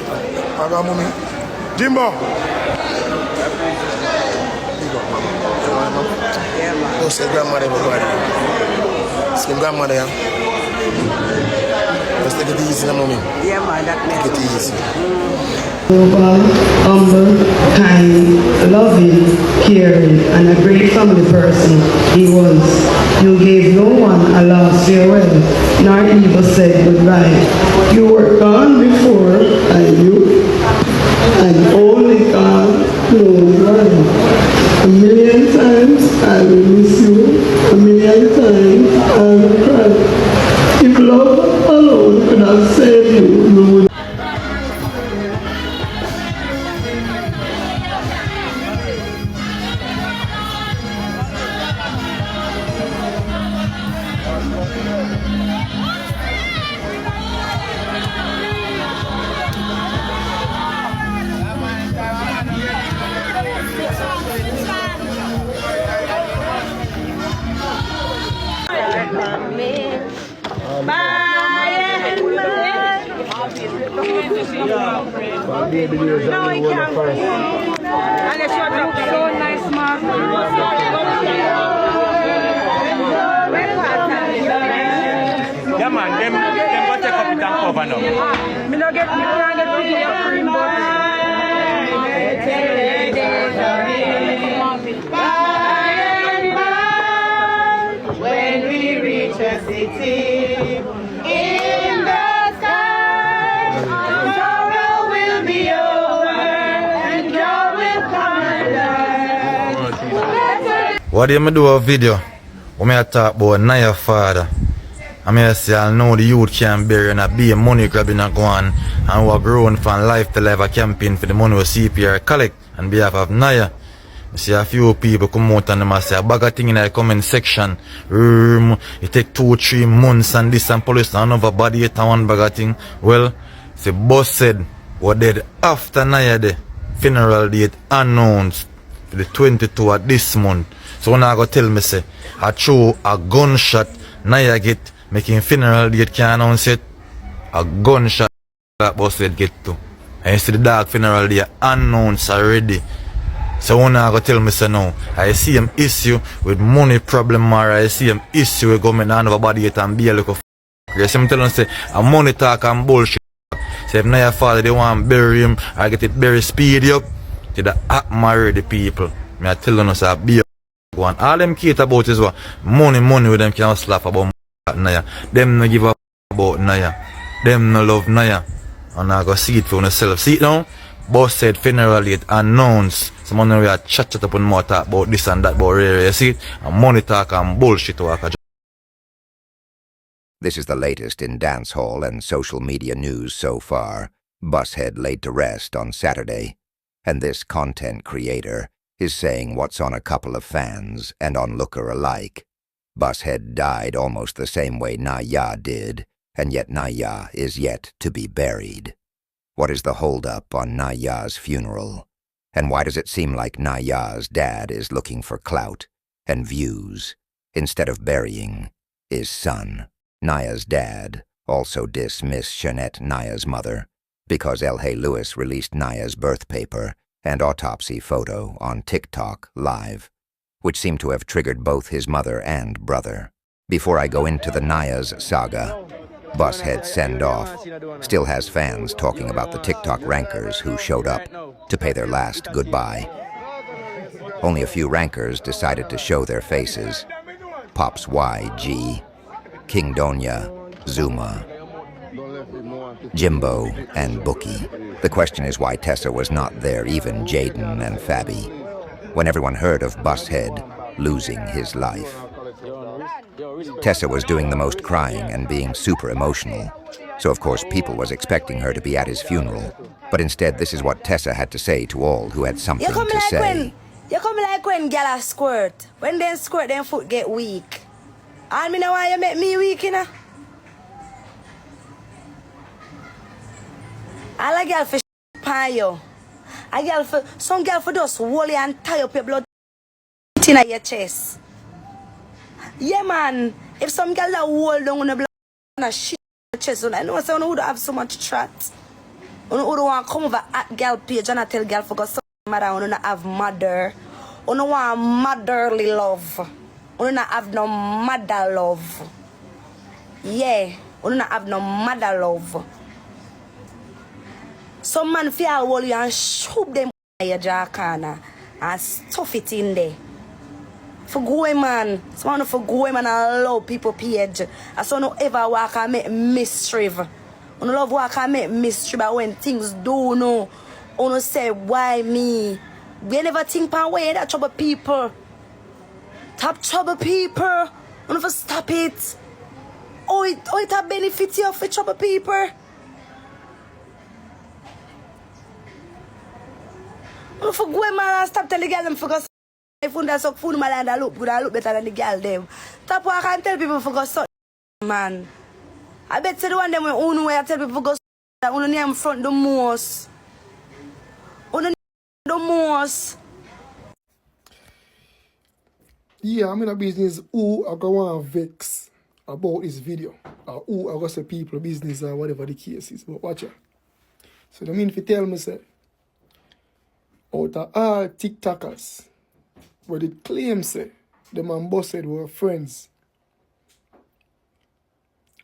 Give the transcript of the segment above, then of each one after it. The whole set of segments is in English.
I got mommy. Jimbo. Yeah, man. Go say grandmother, everybody. See grandmother, yeah? Just take it easy, mommy. Yeah, man, that makes Take it easy. Humble, kind, loving, caring, and a great family person he was. You gave no one a last farewell, nor even said goodbye. You were gone before I knew, and only God knows why. A million times I will miss you, a million times I will cry. If love alone could have saved you would. No, he can't. And they showed up so nice, man. Yeah, man, them go take up it and cover now. Me not get video cream, when we reach a city in the sky, sorrow will be over and joy will come alive. What do you do a video? When I talk about Niah father, I mean, say I know the youth can't bury and be a money grabbing and go on, and who are growing from life to life a campaign for the money with CPR collect on behalf of Niah. I see a few people come out and them say a bag of thing in the comment section. It take 2-3 months and this and police and another body at one bag of thing. Well, the boss said what dead after Niah the funeral date announced for the 22 of this month. So when I go tell me say I throw a gunshot Niah get making funeral date can announce it, a gunshot that boss said get to. And you see the dark funeral date announced already. So when I go tell me say no, I see him issue with money problem or I see him issue with government and have a body yet and be a little you see me telling say a money talk and bullshit. Say if Niah father they want to bury him I get it very speedy up to the act marry the people. Me I telling us a be one. All them cater about is what money with them can slap about Niah. Them no give up about Niah. Them no love Niah. And I go see it for myself. See it now? Boss said funeral date announced. Someone we are chat up and more talk about this and that about rare. You see it? And money talk and bullshit talk. This is the latest in dancehall and social media news so far. Busshead laid to rest on Saturday, and this content creator is saying what's on a couple of fans and onlooker alike. Busshead died almost the same way Niah did, and yet Niah is yet to be buried. What is the holdup on Niah's funeral? And why does it seem like Niah's dad is looking for clout and views instead of burying his son? Niah's dad also dismissed Shanette, Niah's mother, because La.Lewis released Niah's birth paper and autopsy photo on TikTok live, which seemed to have triggered both his mother and brother. Before I go into the Niahs saga, Busshead send-off still has fans talking about the TikTok rankers who showed up to pay their last goodbye. Only a few rankers decided to show their faces. Pops YG, King Donya, Zuma, Jimbo, and Bookie. The question is why Tessa was not there, even Jaden and Fabi, when everyone heard of Busshead losing his life. Tessa was doing the most crying and being super emotional, so of course people was expecting her to be at his funeral. But instead, this is what Tessa had to say to all who had something to say. You come like when gyal squirt. When they squirt, their foot get weak. And me know why you make me weak, you know? I like gyal for pan you. I gyal for some gyal for just hold you and tie up your blood in your chest. Yeah, man. If some gyal that hold down on the blood and shit in your chest, I know someone would have so much trot. You don't want to come over at girl page and I tell girl for God mother, you don't have mother. You don't want motherly love. You don't have no mother love. Yeah, you don't have no mother love. Some man feel hold you and shoot them in your jaw corner and stuff it in there. For go man, someone for go man and allow people page. I saw no ever walk and make mischief. You love walk and make mischief, but when things do no, you say why me? We never think pan way that trouble people. Top trouble people. You never stop it. Oh, it a benefit you for trouble people. You for go man and stop telling girl them for go. If you suck food man and look good, I look better than the girl them. Top walk and tell people for go suck man. I bet you the one them when you way I tell people for go that you name front the most. You the most. Yeah, I'm in a business who I go want vex about this video. Or who I go say people business or whatever the case is. But watch it. So the mean if you tell me say out of all TikTokers where they claim say the man Bussheads were friends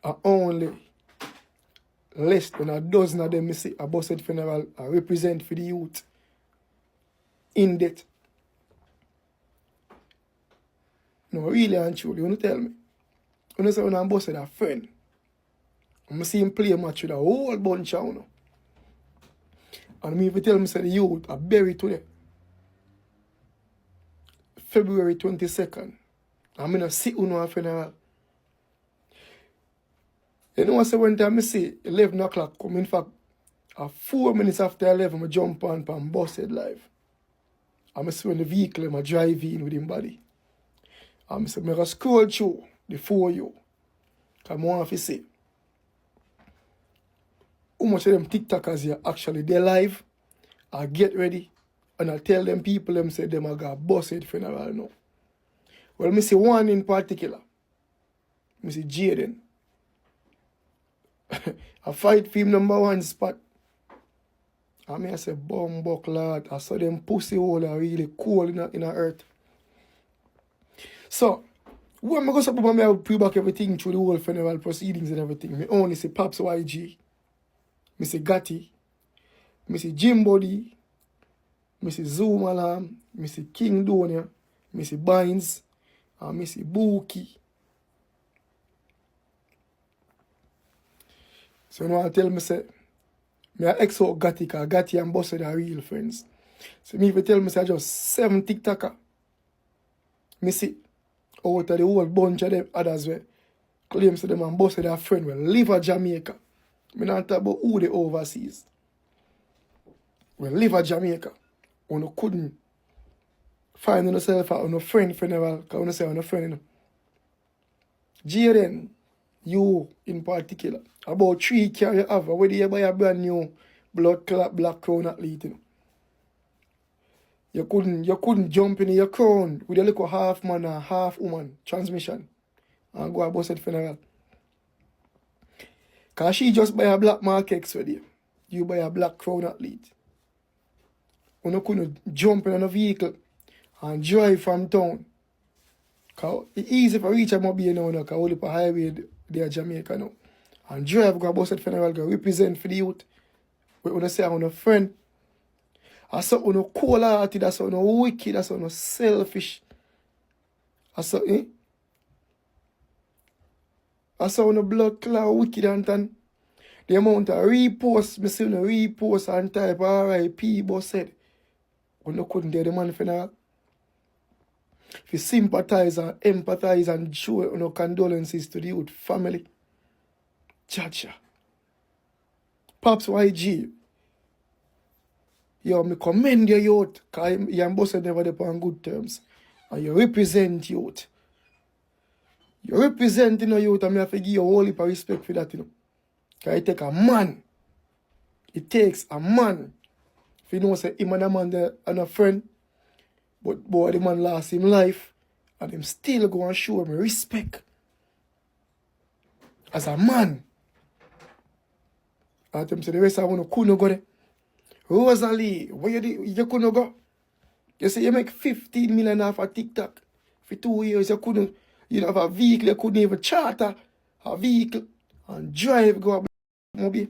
are only less than a dozen of them me see a Bussheads funeral represent for the youth in debt. No, really and truly, you tell me. You say when I'm Bussheads a friend. I'm see him play a match with a whole bunch of you. And me if you tell me say the youth are buried today. February 22nd. I'm gonna see you a funeral. You know what I say one time I see 11 o'clock come. In fact, 4 minutes after 11 I jump on Bussheads live. I see when the vehicle I drive in with him body. I say I scroll through the 4 you. Because I want to see how much of them TikTokers here actually they live. I get ready and I tell them people them say them I got Bussheads funeral now. Well, I see one in particular. I see Jaden. I fight for him #1 spot. I say bumbuck lad. I saw them pussy hole are really cool in the earth. So when I go up and I pre-back everything through the whole funeral proceedings and everything, I only see Pops YG, I see Gotti, I see Jim Body, I see Zoom Alarm, I see King Donia, I see Bynes, and I see Bookie. So you know I tell me say, I ex out Gotti because Gotti and Bussheads are real friends. So me if you tell me say I just 7 TikToker, I see out of the whole bunch of them others where claims to them and Bussheads are friend will live at Jamaica. I not talk about who they overseas. We live at Jamaica. You couldn't find yourself at a friend funeral because you say on a friend. Jaden, you in particular, about 3 car you have, whether you buy a brand new blood clot black crown athlete. You couldn't jump in your crown with a little half man and half woman transmission and go a Bussheads funeral. Because she just buy a black Mark X with you. You buy a black crown athlete. You couldn't jump in a vehicle and drive from town. Because it's easy for reach a mobile now because all the highway there Jamaica now. And drive go a Bussheads funeral go represent for the youth. We want to say I'm a friend. I saw no cold hearted, I saw no wicked, I saw no selfish. I saw no blood clot wicked and the amount of repost, me see no repost and type R.I.P. Bussheads. We no couldn't get the man funeral. If you sympathize and empathize and show no condolences to the youth family. Chacha. Pops YG. Yo, me commend your youth, because you and Bussheads never dey on good terms. And you represent youth. You represent youth, and I have to give you a whole heap of respect for that, Because it takes a man. It takes a man. If you know, say, him and a man there and a friend, but boy, the man lost him life, and him still go and show him respect. As a man. And them say the rest of them couldn't go there. Rosalie, where you couldn't go? You say you make 15 million off of TikTok. For 2 years, you couldn't, you have a vehicle, you couldn't even charter a vehicle and drive, go up, maybe.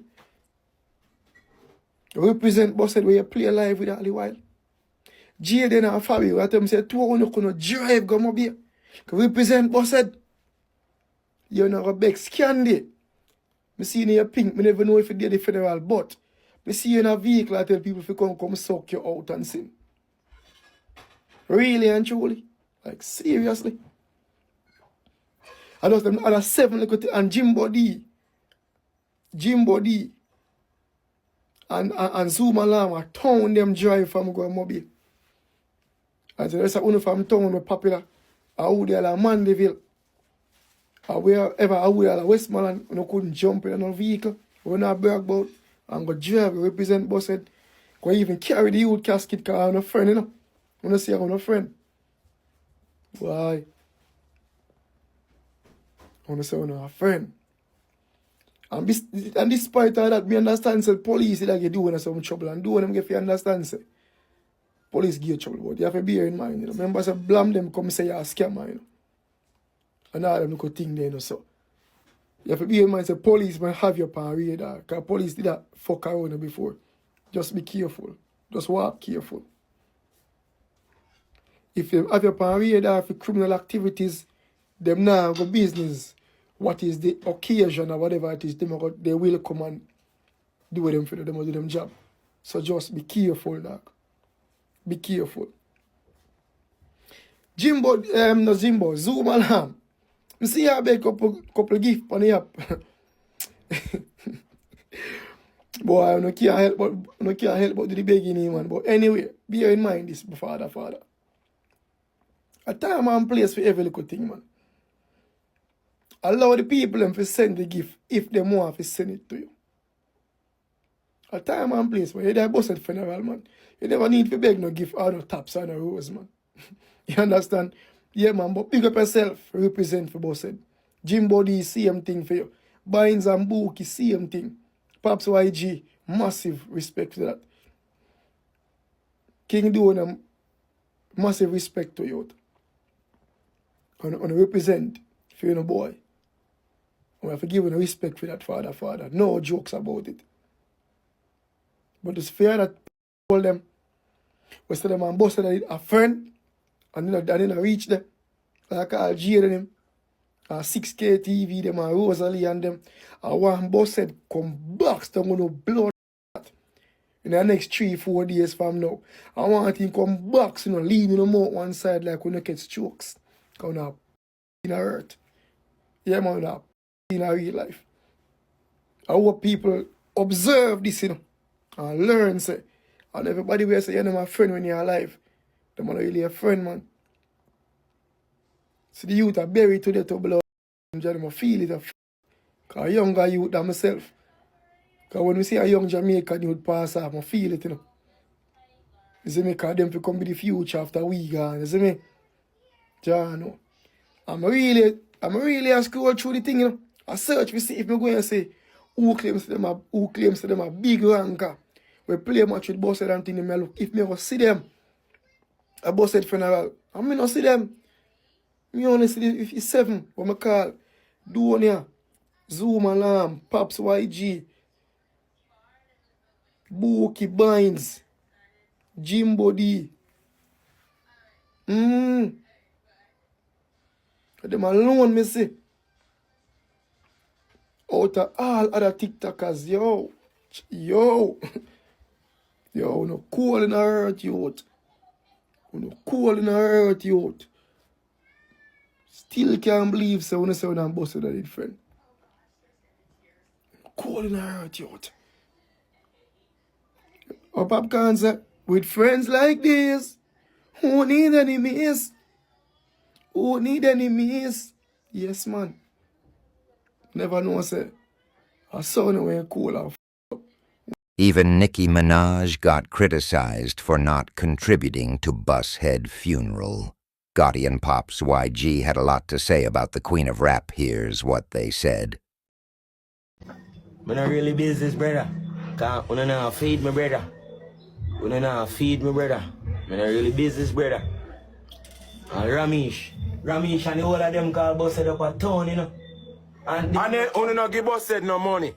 You represent Busshead where you play live with all the while. Jaden and Fabio, I tell them say 2 you couldn't drive, go maybe. Represent Busshead. You're not a big scandal. I see you in your pink, I never know if you did the funeral, but I see you in a vehicle, I tell people if you come suck you out and sing. Really and truly. Like, seriously. I just them other 7 little things, and Jimbo D, and Zoom Alarm, I town them drive from going mobile. And so there's a one from town were popular. I would like Mandeville. Wherever I would like Westmoreland, you couldn't jump in a vehicle. When I brag about and go drive, represent Busshead. Go even carry the youth casket because I have a friend, you know. When I say I have a friend. Why? I want to say I have a friend. And despite all that, me understand say police like you doing some trouble and doing them get you understand say. Police give you trouble, but you have to bear in mind, you know. Remember say Blam them come say you're a scammer, you know. And all them could think there, you know, so. You have to bear in mind say police might have your pan radar, because police did that fuck around before. Just be careful. Just walk careful. If you have your pan radar for criminal activities, them now go business. What is the occasion or whatever it is, they will come and do with them for them or do them job. So just be careful, dog. Be careful. Zoom Alarm. You see I beg couple gifts on the app. Boy, I can't help but do the beginning, man. But anyway, bear in mind this, father. A time and place for every little thing, man. Allow the people them to send the gift if they want to send it to you. A time and place, man. You're the Busshead funeral, man. You never need to beg no gift or no taps or no rose, man. You understand? Yeah, man, but pick up yourself, represent for Busshead. Jimbo D, same thing for you. Bynes and Bookie, same thing. Pops YG, massive respect for that. King Dona, massive respect to you. And represent for you, no boy. We have to give you respect for that, father. No jokes about it. But it's fair that all them, we say them and Busshead a friend, and then I reach them. Like I Jaden them, 6K TV, them and Rosalie and them. I want Busshead come back, so I'm going to blow that in the next 3-4 days from now. I want him come back, so lean him out one side like when you catch strokes. Because now, in a hurt. Yeah, man, now, in a real life. I hope people observe this, you know, and learn, say. And everybody will say, you're not my friend when you're alive. They're not really a friend, man. So the youth are buried today to blood. I feel it. Because a younger youth than myself. Because when we see a young Jamaican youth pass off, I feel it, you know. You see me, because them will come be the future after we gone. You see me? Jano. I'm really a scroll through the thing, you know. I search to see if I'm going to say who claims them a big ranker. We play match with Busshead and thing, look. If me ever see them a Busshead funeral, I may not see them. Me only see them if it's 7, what I call Donia, Zoom Alarm, Pops YG, Bookie Bynes, Jimbo D. Them alone, me see. Out of all other TikTokers, yo, no cool in the earth, youth. No cool in the earth, youth. Still can't believe so when I say when I'm Busshead I did friend. Cool in the earth, youth. Or Popcorn say, with friends like this, who need enemies? Who need enemies? Yes, man. Never know, say. I saw no way cool off. Even Nicki Minaj got criticized for not contributing to Busshead funeral. Gotti and Pops YG had a lot to say about the Queen of Rap. Here's what they said. I'm not really business, brother. Cause you not feed me, brother. You not feed me, brother. I'm not really business, brother. And Ramesh and the whole of them call busted up a town, you know. And then only not give busted no money.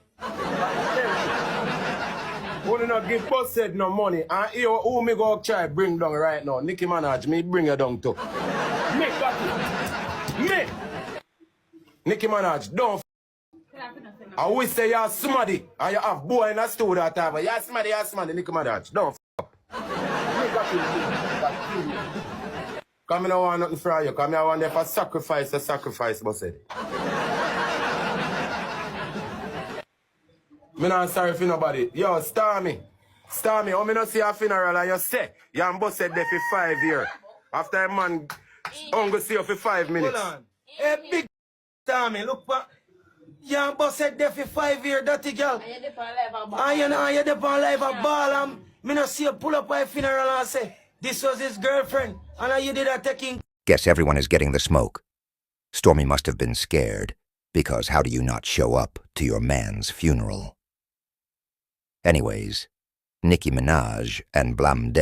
Only not give busted no money. And here who me go try bring down right now? Nicki Minaj, me bring her down too. Me got it. Me. Nicki Minaj, don't I wish say you're somebody and you have boy in the studio that time. You're somebody, Nicki Minaj. Don't up. Come I don't want nothing from you. Come I want them for sacrifice, busted. Me not sorry for nobody. Yo, Stormy, how me not see a funeral and you say you're busted there for 5 years. After a man only see you for 5 minutes. hold on. Hey, big Stormy, look for you're busted there for 5 years, dirty girl. And you're there for life a ball. And me not see you pull up at a funeral and say this was his girlfriend. And you did that taking. Guess everyone is getting the smoke. Stormy must have been scared, because how do you not show up to your man's funeral? Anyways, Nicki Minaj and Blam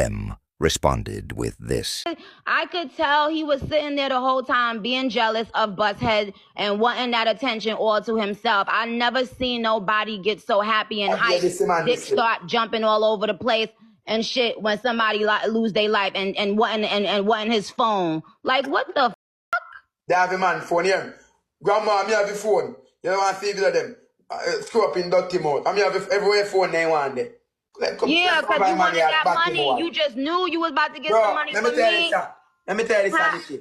responded with this. I could tell he was sitting there the whole time being jealous of Busshead and wanting that attention all to himself. I never seen nobody get so happy and hyped. Dick start jumping all over the place and shit when somebody lose their life and wanting his phone. Like, what the fuck? They have a man phone here. Grandma, me have a phone. You don't want to see either them. Screw up in dirty mode. I mean, have everywhere phone they want there. Yeah, because you wanted that money. You just knew you was about to get some money from me. Let me tell you this,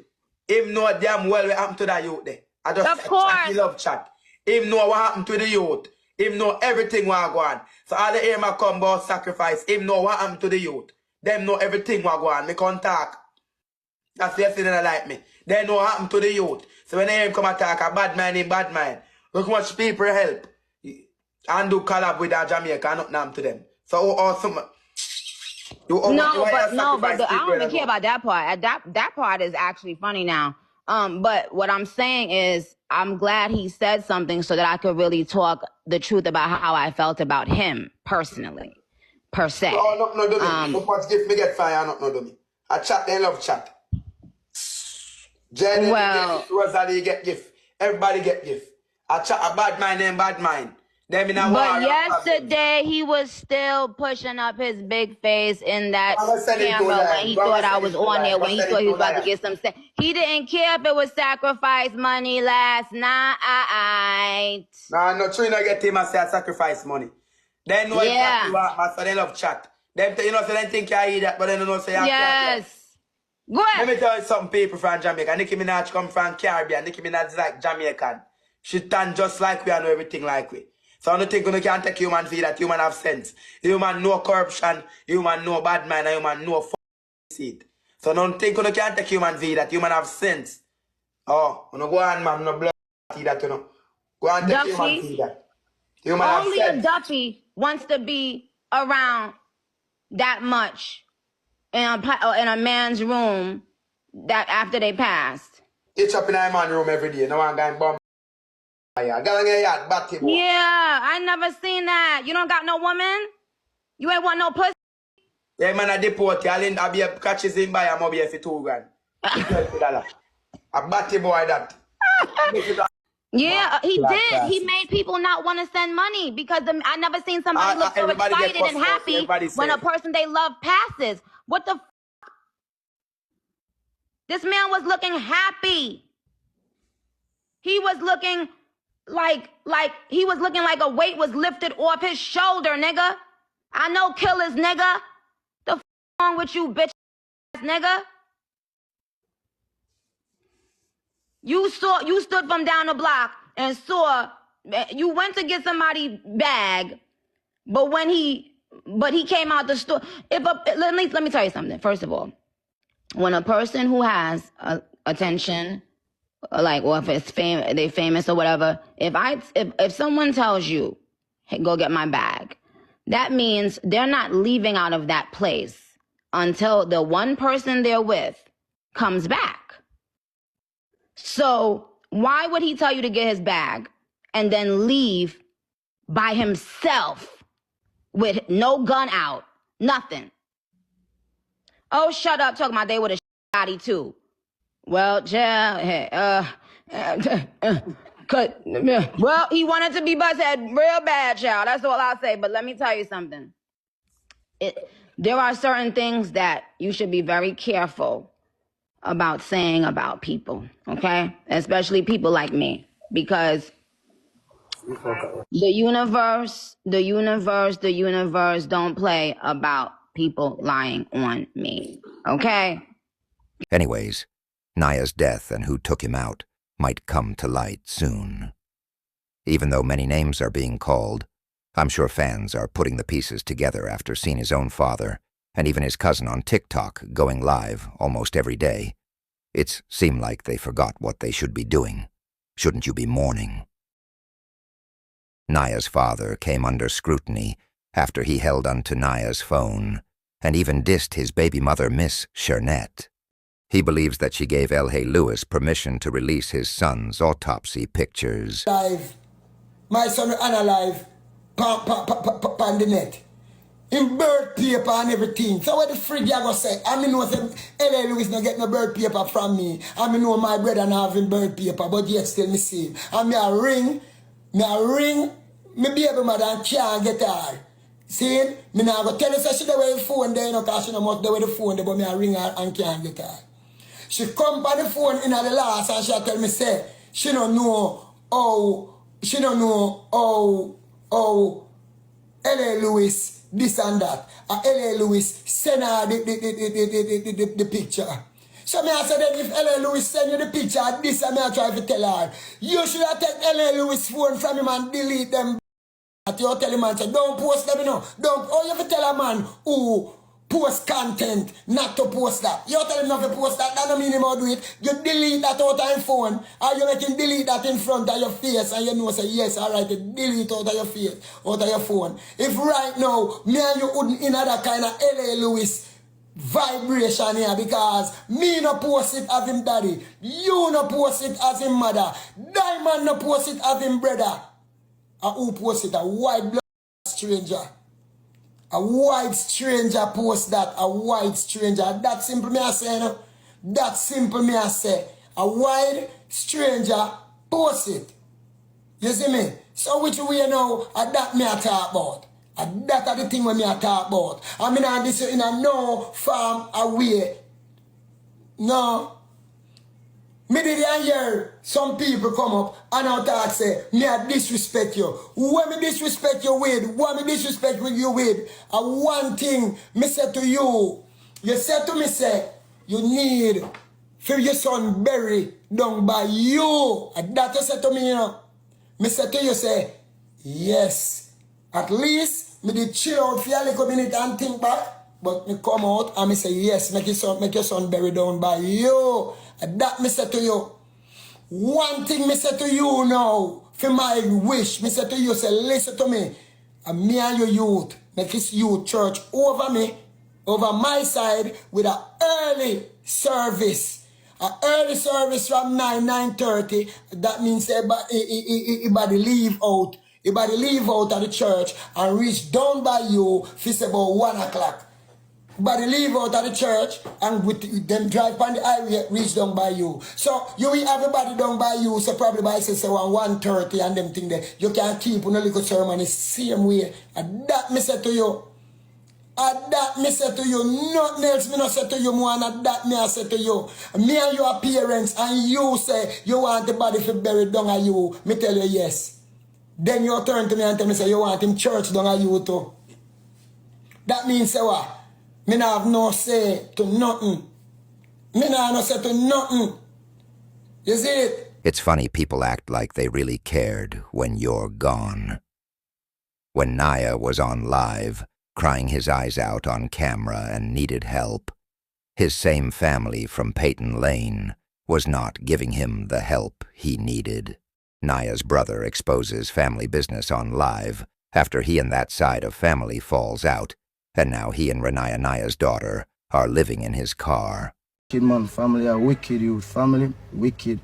him know damn well what happened to that youth there. I just of course. Chat, he love chat. Him know what happened to the youth. Him know everything what go on. So all the aim I come about sacrifice, him know what happened to the youth. Them know everything what go on. Me can't talk. That's the thing that like me. They know what happened to the youth. So when they come attack a bad man in bad mind, look how much people help. And do collab with a Jamaica and nothing to them. So awesome. No, but I don't even care about that part. That part is actually funny now. But what I'm saying is, I'm glad he said something so that I could really talk the truth about how I felt about him personally, per se. Oh, no, dummy. No parts gift me get fire, no, dummy. I chat, they love chat. Jenny get gift, Rosalie get gift. Everybody get gift. I chat a bad mind and bad mind. But yesterday he was still pushing up his big face in that camera when he thought I was on there, when he thought he was about to get some. He didn't care if it was sacrifice money last night. Nah, no, true, not get him and say sacrifice money. They know exactly what man, so they love chat. Them, you know, so they think I eat that, but they don't know say I yes. Go ahead. Let me tell you some people from Jamaica. Nicki Minaj come from Caribbean. Nicki Minaj is like Jamaican. She done just like we and know everything like we. So I don't think you can take human feel that human have sense. Human know corruption, human know bad mind, and human know seed. So I don't think you can take human feel that human have sense. Oh, you know, go on, man, no blood that, you know. Go on, take human feel that. Human only have sense. a Duffy wants to be around that much in a man's room that after they passed. It's up in a man's room every day. No one going bomb. Yeah, I never seen that. You don't got no woman? You ain't want no pussy? Yeah, man, I deport you. I'll be a catches in by a mobile for $2 grand. A batty boy that. Yeah, he did. He made people not want to send money because I never seen somebody look so excited and happy when a person they love passes. What the f? This man was looking happy. He was looking like a weight was lifted off his shoulder, nigga. I know killers, nigga. The f wrong with you, bitch ass nigga? You stood from down the block and saw, you went to get somebody bag, but he came out the store. Let me tell you something. First of all, when a person who has attention, like, or if it's they famous or whatever, if someone tells you, hey, go get my bag, that means they're not leaving out of that place until the one person they're with comes back. So why would he tell you to get his bag and then leave by himself with no gun out, nothing. Oh, shut up, talking about they would have shot too. Well, well, he wanted to be busted real bad, child. That's all I'll say. But let me tell you something. There are certain things that you should be very careful about saying about people, okay? Especially people like me, because the universe don't play about people lying on me, okay? Anyways, Niah's death and who took him out might come to light soon. Even though many names are being called, I'm sure fans are putting the pieces together after seeing his own father and even his cousin on TikTok going live almost every day. It's seemed like they forgot what they should be doing. Shouldn't you be mourning? Niah's father came under scrutiny after he held onto Niah's phone and even dissed his baby mother, Miss Shernette. He believes that she gave La.Lewis permission to release his son's autopsy pictures. Live. My son unalive. On the net. In birth paper and everything. So what the frig you gonna say? I mean, know La.Lewis not get no birth paper from me. I mean, know my brother not having birth paper, but yet still me see him. And me a ring, me baby mother can't get her. See? Me now go tell her say she there with the phone there, you know, cause she no must there with the phone there, but me a ring her and can't get her. She come by the phone in the last and she tell me say, she don't know how La.Lewis this and that. And La.Lewis send her the picture. So me I said that if La.Lewis send you the picture of this, and me I try to tell her, you should have taken La.Lewis phone from him and delete them. You tell him and say, don't post them, you know. You have to tell a man who post content not to post that. You tell him not to post that, that don't mean him how do it. You delete that out of your phone, and you make him delete that in front of your face, and you know say, yes, alright, delete out of your face, out of your phone. If right now, me and you wouldn't in that kind of La.Lewis vibration here, because me no post it as him daddy, you no post it as him mother, Diamond no post it as him brother. And who post it? A white blood stranger. A white stranger post that. A white stranger. That simple me I say, no? That simple me I say. A white stranger post it. You see me? So which way now? That me I talk about. And that are the thing when me I talk about. I mean I this in a no farm away. No. Me did hear some people come up and out talk say, me I disrespect you. When me disrespect you with, what me disrespect with you with, and one thing me say to you, you said to me say, you need for your son buried down by you. And that you said to me, you know. Me say to you say, yes. At least me did chill out for a little minute and think back. But me come out and me say, yes, make your son buried down by you. And that me say to you. One thing me say to you now, for my wish, me say to you, say, listen to me. And me and your youth, make this youth church over me, over my side, with an early service. An early service from 9:30. That means everybody leave out. Everybody leave out of the church and reach down by you, for about 1 o'clock. But they leave out of the church and with them drive on the highway, reach down by you. So you will everybody down by you, so probably by say around 1:30 and them thing there. You can keep on a little sermon the same way. And that me say to you. And that me say to you. Nothing else me not say to you more and that me I say to you. Me and your parents and you say you want the body to bury down at you. Me tell you yes. Then you turn to me and tell me say you want him church down at you too. That means say what? Me not have no say to nothing. Me not have no say to nothing. You see it? It's funny people act like they really cared when you're gone. When Niah was on live, crying his eyes out on camera and needed help, his same family from Peyton Lane was not giving him the help he needed. Niah's brother exposes family business on live after he and that side of family falls out. And now he and Renaya, Niah's daughter, are living in his car. Wicked man, family are wicked, you family, wicked.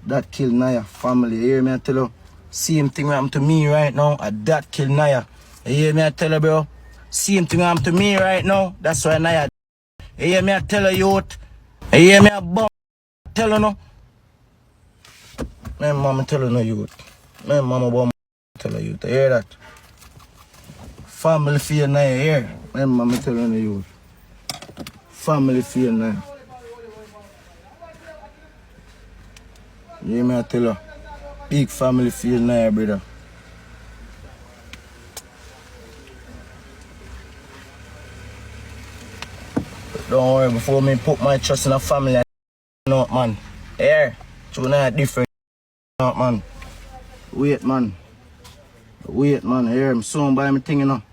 That killed Niah family. You hear me I tell you? Same thing happened to me right now. That kill Niah. You hear me? I tell her, bro. Same thing happened to me right now. That's why Niah. You hear me? I tell her, youth. You hear me? I tell her, no. My mama tell her, no, youth. My mama bomb tell her, youth. You hear that? Family fear Niah here. My mama tell her, no, youth. Family fear Niah. You hear me? I tell her. Big family fear Niah, brother. Don't worry, before me put my trust in a family, I know, man. Here, two Niah different, man. Wait, man. Wait, man. Here, I'm soon buy me thing, you know.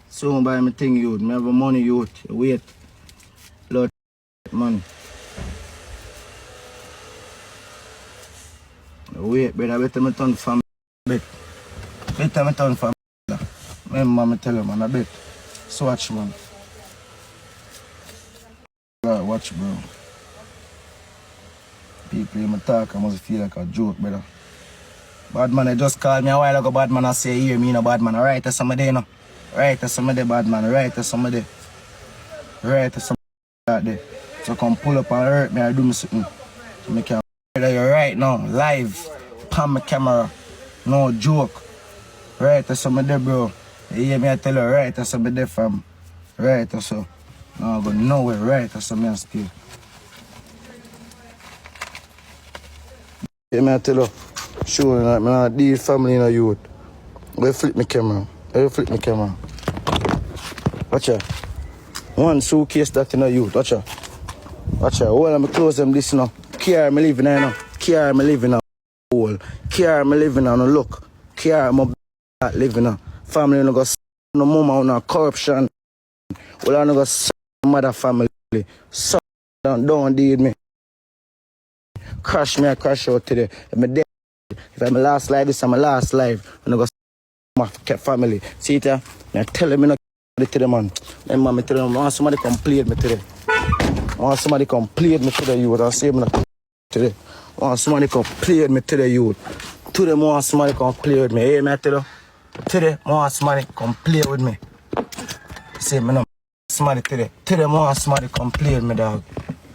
Soon buy me thing, youth. Me have money, youth. Wait. Lord, man. Wait, brother. Better me turn family. Better me turn family. Remember, me tell you, man. I bet. So watch, man. Watch, bro. People in my talk, I must feel like a joke, brother. Bad man, I just called me a while ago. Bad man, I say, hear me, no bad man. Right to somebody, you know. Right to somebody, bad man. Right to somebody. Right to somebody out there. So come pull up and hurt me or do me something. So me can you right now, live, pan my camera. No joke. Right to somebody, bro. You hear me, I tell you, right to somebody, fam. Right to so. No, I go nowhere, right? That's what I'm still. Yeah, man, I tell you, sure, like, man, these family in a youth. Where flip my camera? Where flip my camera? Watch out. One suitcase that in a youth, watch out. Watch out. Well, I'm close them this now. Care me living there now. Care me living now. Care me living now. No look. Care me living now. Family no go no mama no corruption. Well, I no go mother family. So don't deal with me. Crash me, I crash out today. If I'm dead, if I'm last life, this is my last life. I'm going to go my family. See it, I tell them, I to them, man. Then, man, I tell them, I want somebody complete me today. I want somebody complete me today, youth. I say, man, today. I want somebody complete me today, youth. Today, I want somebody complete with me. Hey, man, I tell you. Today, I want somebody complete with me. Say, man, somebody today. Today, I want somebody complete with me, dog.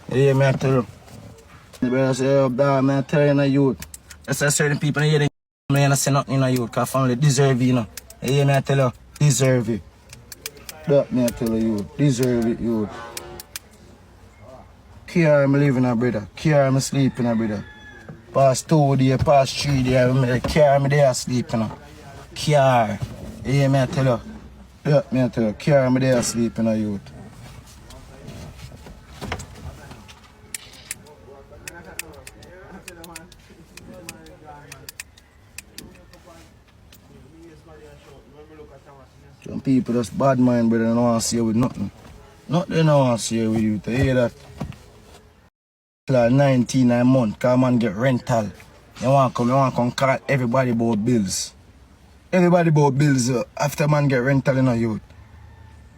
Hey, man, I tell you. The brother say, oh, dog, man, I tell you, in the youth. That's why certain people here, they don't say nothing in the youth, because family deserve it, you know. Hey, man, I tell you, deserve it. That, man, I tell you, deserve it, youth. Care me living, brother. Care me sleeping, brother. Past 2 days, past 3 days, care me there sleeping. Care. Hey, man, I tell you. That, man, I tell you, care me there sleeping, youth. Some people just bad mind, brother, they don't want to see you with nothing. Nothing they don't want to see you with you. To hear that? Like 19 a month, come and get rental. You want to come call everybody about bills. Everybody about bills after man get rental in a youth.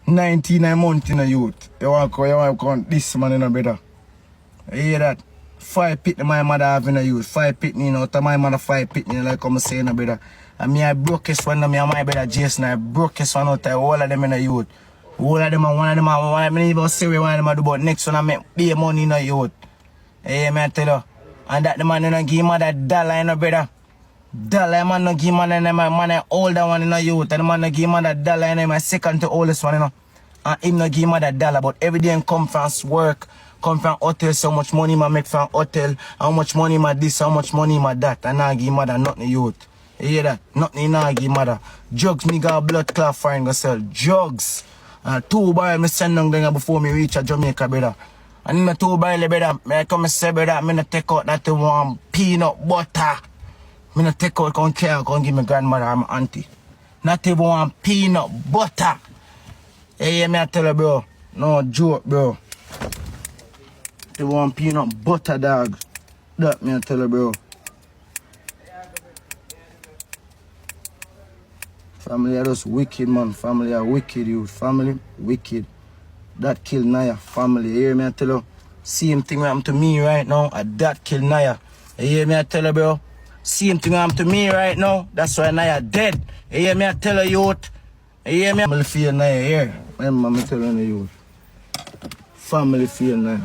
19 a month in a youth. You want to come this man in a brother. You hear that? 5 pitney my mother have in a youth. 5 pitney, you know, to my mother 5 pitney, like I'm saying, brother. And me, I broke this one, me and my brother Jason, I broke this one out there, all of them in a youth. All of them, one of them, I don't even say one of them I do, but next one I make pay money in a youth. Hey, man, I tell you. And that the man don't give him that dollar in a brother. Dollar, man don't give him that, man, older one in a youth. And the man don't give him that dollar in my second to oldest one, you know. And him don't give him that dollar, but every day come from work, come from hotel, so much money I make from hotel, how much money I this, how much money I that, and I give him that nothing youth. You hear that? Nothing I give mother. Drugs, me got a blood clot foreign go sell. Drugs. 2 barrels me send down there before me reach a Jamaica, brother. And in the 2 barrels, brother, I come and say, brother, me not take out that one peanut butter. Me not take out, come care, come give me grandmother or my auntie. Not even one peanut butter. Hey, me I tell you, bro. No joke, bro. They want peanut butter, dog. That me I tell you, bro. Family are just wicked, man. Family are wicked, you. Family, wicked. That killed Niah. Family, you hear me, I tell you? Same thing happened to me right now. That killed Niah. You hear me, I tell you, bro? Same thing happened to me right now. That's why Niah dead. You hear me? I tell you, youth. You hear me? Family fear Niah here. Remember me telling you, youth. Family fear Niah.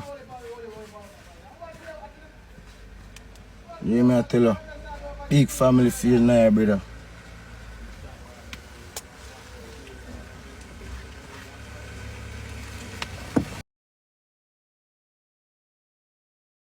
You hear me? I tell you. Big family fear Niah, brother.